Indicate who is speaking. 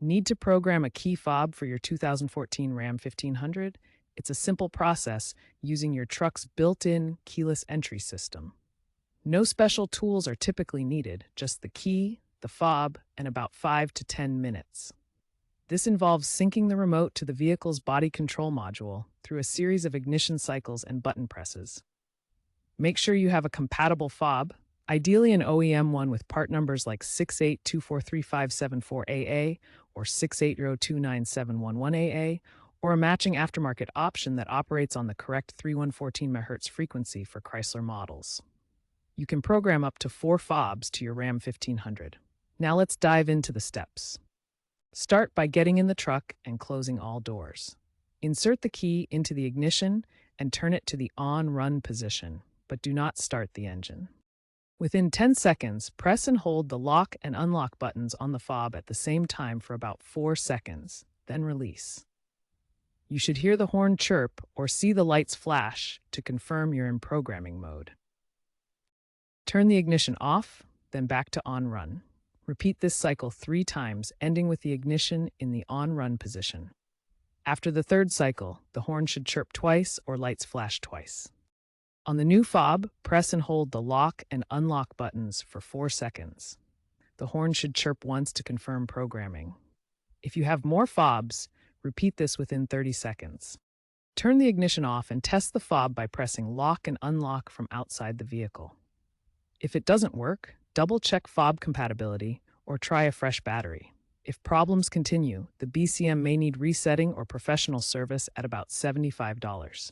Speaker 1: Need to program a key fob for your 2014 Ram 1500? It's a simple process using your truck's built-in keyless entry system. No special tools are typically needed, just the key, the fob, and about 5 to 10 minutes. This involves syncing the remote to the vehicle's body control module through a series of ignition cycles and button presses. Make sure you have a compatible fob, ideally an OEM one with part numbers like 68243574AA or 68029711AA, or a matching aftermarket option that operates on the correct 3114 MHz frequency for Chrysler models. You can program up to 4 fobs to your Ram 1500. Now let's dive into the steps. Start by getting in the truck and closing all doors. Insert the key into the ignition and turn it to the on-run position, but do not start the engine. Within 10 seconds, press and hold the lock and unlock buttons on the fob at the same time for about 4 seconds, then release. You should hear the horn chirp or see the lights flash to confirm you're in programming mode. Turn the ignition off, then back to on-run. Repeat this cycle 3 times, ending with the ignition in the on-run position. After the 3rd cycle, the horn should chirp twice or lights flash twice. On the new fob, press and hold the lock and unlock buttons for 4 seconds. The horn should chirp once to confirm programming. If you have more fobs, repeat this within 30 seconds. Turn the ignition off and test the fob by pressing lock and unlock from outside the vehicle. If it doesn't work, double-check fob compatibility or try a fresh battery. If problems continue, the BCM may need resetting or professional service at about $75.